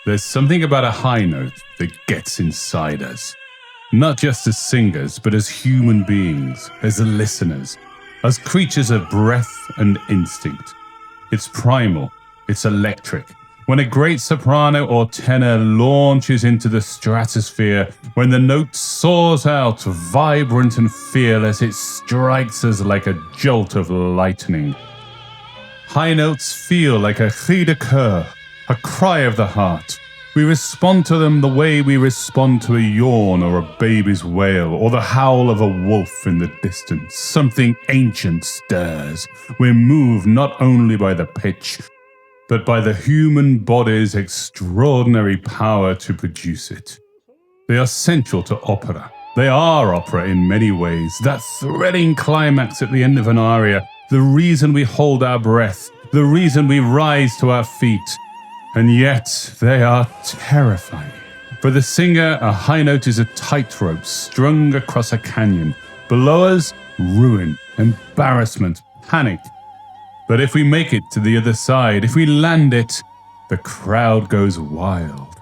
There's something about a high note that gets inside us. Not just as singers, but as human beings, as listeners, as creatures of breath and instinct. It's primal, it's electric. When a great soprano or tenor launches into the stratosphere, when the note soars out vibrant and fearless, it strikes us like a jolt of lightning. High notes feel like a cri de coeur, a cry of the heart. We respond to them the way we respond to a yawn or a baby's wail or the howl of a wolf in the distance. Something ancient stirs. We're moved not only by the pitch, but by the human body's extraordinary power to produce it. They are central to opera. They are opera in many ways. That thrilling climax at the end of an aria, the reason we hold our breath, the reason we rise to our feet. And yet, they are terrifying. For the singer, a high note is a tightrope strung across a canyon. Below us, ruin, embarrassment, panic. But if we make it to the other side, if we land it, the crowd goes wild.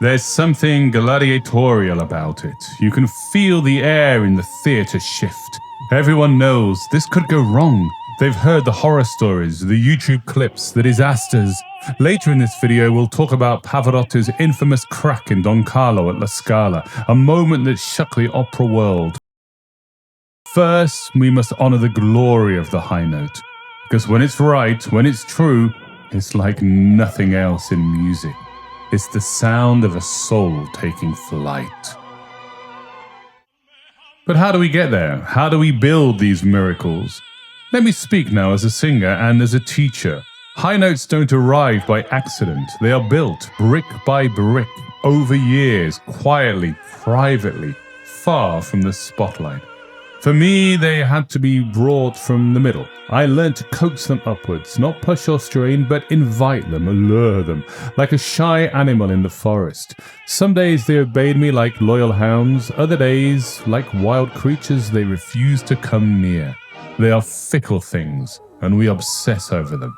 There's something gladiatorial about it. You can feel the air in the theatre shift. Everyone knows this could go wrong. They've heard the horror stories, the YouTube clips, the disasters. Later in this video, we'll talk about Pavarotti's infamous crack in Don Carlo at La Scala, a moment that shook the opera world. First, we must honor the glory of the high note, because when it's right, when it's true, it's like nothing else in music. It's the sound of a soul taking flight. But how do we get there? How do we build these miracles? Let me speak now as a singer and as a teacher. High notes don't arrive by accident. They are built brick by brick, over years, quietly, privately, far from the spotlight. For me, they had to be brought from the middle. I learned to coax them upwards, not push or strain, but invite them, allure them, like a shy animal in the forest. Some days they obeyed me like loyal hounds, other days, like wild creatures, they refused to come near. They are fickle things, and we obsess over them.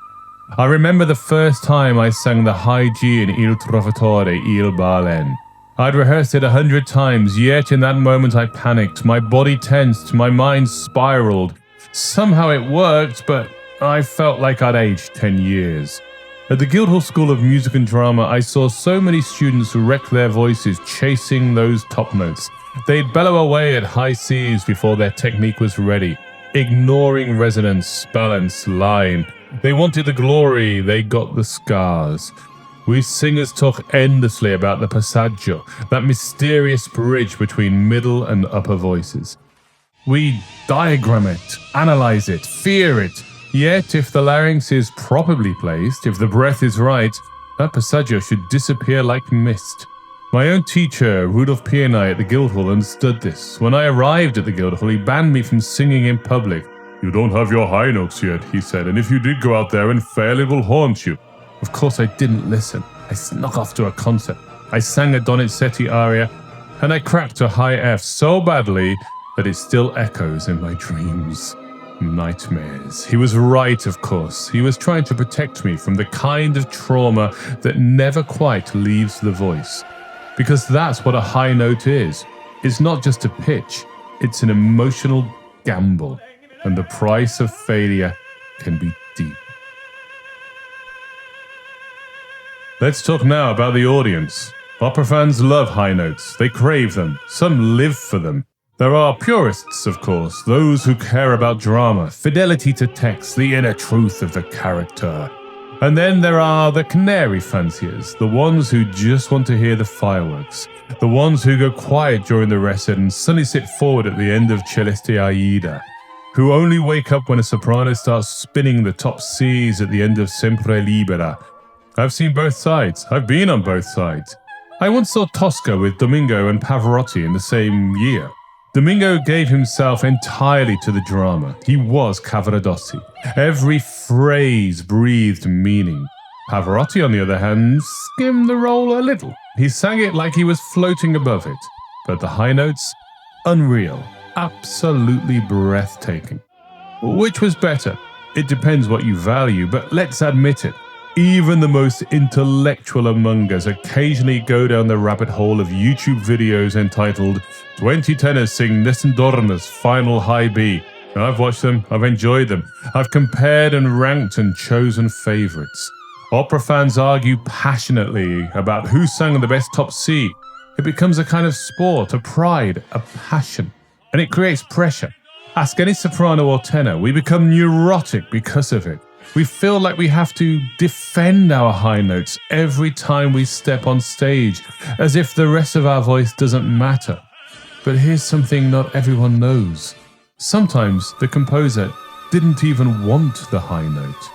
I remember the first time I sang the high G in Il Trovatore, Il Balen. I'd rehearsed it 100 times, yet in that moment I panicked. My body tensed, my mind spiraled. Somehow it worked, but I felt like I'd aged 10 years. At the Guildhall School of Music and Drama, I saw so many students wreck their voices chasing those top notes. They'd bellow away at high Cs before their technique was ready, ignoring resonance, balance, line. They wanted the glory, they got the scars. We singers talk endlessly about the passaggio, that mysterious bridge between middle and upper voices. We diagram it, analyze it, fear it. Yet, if the larynx is properly placed, if the breath is right, that passaggio should disappear like mist. My own teacher, Rudolf Pienai at the Guildhall, understood this. When I arrived at the Guildhall, he banned me from singing in public. "You don't have your high notes yet," he said, "and if you did go out there and fail, it will haunt you." Of course, I didn't listen. I snuck off to a concert. I sang a Donizetti aria, and I cracked a high F so badly that it still echoes in my dreams. Nightmares. He was right, of course. He was trying to protect me from the kind of trauma that never quite leaves the voice. Because that's what a high note is. It's not just a pitch. It's an emotional gamble. And the price of failure can be deep. Let's talk now about the audience. Opera fans love high notes. They crave them. Some live for them. There are purists, of course, those who care about drama, fidelity to text, the inner truth of the character. And then there are the canary fanciers, the ones who just want to hear the fireworks, the ones who go quiet during the recit and suddenly sit forward at the end of Celeste Aida, who only wake up when a soprano starts spinning the top Cs at the end of Sempre Libera. I've seen both sides. I've been on both sides. I once saw Tosca with Domingo and Pavarotti in the same year. Domingo gave himself entirely to the drama. He was Cavaradossi. Every phrase breathed meaning. Pavarotti, on the other hand, skimmed the role a little. He sang it like he was floating above it. But the high notes, unreal. Absolutely breathtaking. Which was better? It depends what you value, but let's admit it. Even the most intellectual among us occasionally go down the rabbit hole of YouTube videos entitled 20 tenors sing Nessendorna's final high B. And I've watched them, I've enjoyed them. I've compared and ranked and chosen favorites. Opera fans argue passionately about who sang the best top C. It becomes a kind of sport, a pride, a passion, and it creates pressure. Ask any soprano or tenor, we become neurotic because of it. We feel like we have to defend our high notes every time we step on stage, as if the rest of our voice doesn't matter. But here's something not everyone knows. Sometimes the composer didn't even want the high note.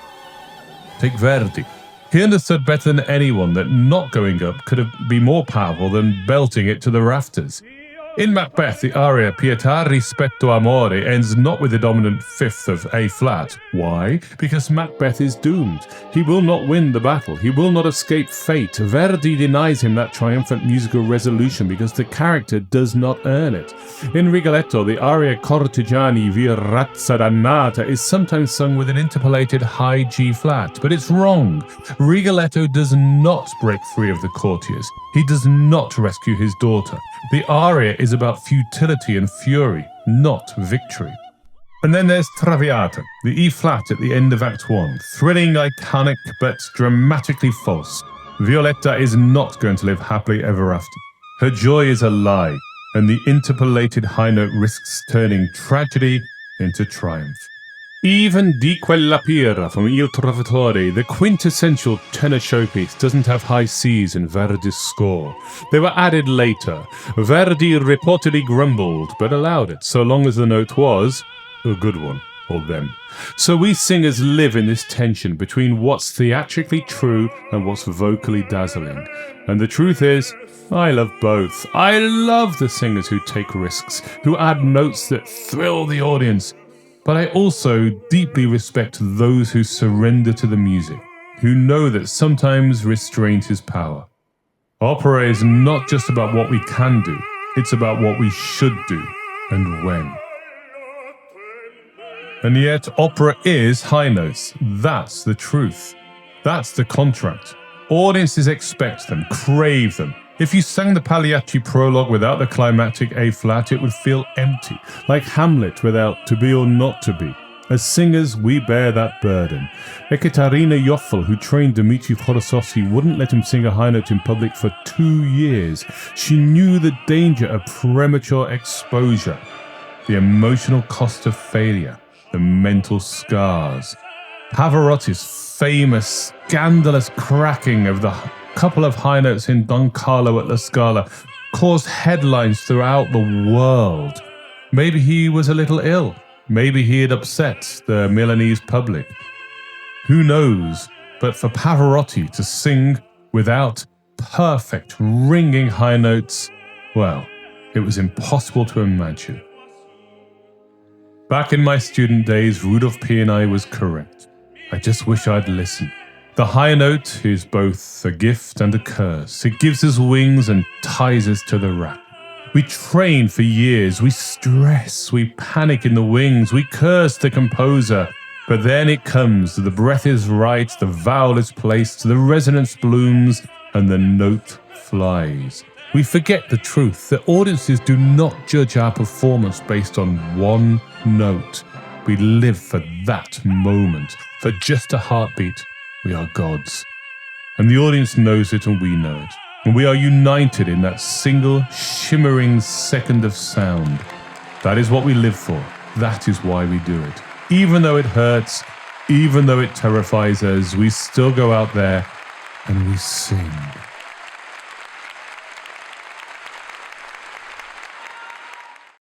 Take Verdi. He understood better than anyone that not going up could be more powerful than belting it to the rafters. In Macbeth, the aria Pietà rispetto amore ends not with the dominant fifth of A flat. Why? Because Macbeth is doomed. He will not win the battle. He will not escape fate. Verdi denies him that triumphant musical resolution because the character does not earn it. In Rigoletto, the aria Cortigiani via razza dannata is sometimes sung with an interpolated high G flat, but it's wrong. Rigoletto does not break free of the courtiers. He does not rescue his daughter. The aria is about futility and fury, not victory. And then there's Traviata, the E flat at the end of Act 1. Thrilling, iconic, but dramatically false. Violetta is not going to live happily ever after. Her joy is a lie, and the interpolated high note risks turning tragedy into triumph. Even Di Quella Pira from Il Trovatore, the quintessential tenor showpiece, doesn't have high Cs in Verdi's score. They were added later. Verdi reportedly grumbled, but allowed it, so long as the note was a good one, or them. So we singers live in this tension between what's theatrically true and what's vocally dazzling. And the truth is, I love both. I love the singers who take risks, who add notes that thrill the audience. But I also deeply respect those who surrender to the music, who know that sometimes restraint is power. Opera is not just about what we can do, it's about what we should do and when. And yet, opera is high notes. That's the truth. That's the contract. Audiences expect them, crave them. If you sang the Pagliacci prologue without the climactic A flat, it would feel empty, like Hamlet without to be or not to be. As singers, we bear that burden. Ekaterina Joffel, who trained Dmitri Hvorostovsky, wouldn't let him sing a high note in public for 2 years. She knew the danger of premature exposure, the emotional cost of failure, the mental scars. Pavarotti's famous, scandalous cracking of the couple of high notes in Don Carlo at La Scala caused headlines throughout the world. Maybe he was a little ill. Maybe he had upset the Milanese public. Who knows? But for Pavarotti to sing without perfect, ringing high notes, well, it was impossible to imagine. Back in my student days, Rudolf Pianai was correct. I just wish I'd listened. The high note is both a gift and a curse. It gives us wings and ties us to the rack. We train for years, we stress, we panic in the wings, we curse the composer. But then it comes, the breath is right, the vowel is placed, the resonance blooms, and the note flies. We forget the truth that audiences do not judge our performance based on one note. We live for that moment, for just a heartbeat. We are gods. And the audience knows it and we know it. And we are united in that single shimmering second of sound. That is what we live for. That is why we do it. Even though it hurts, even though it terrifies us, we still go out there and we sing.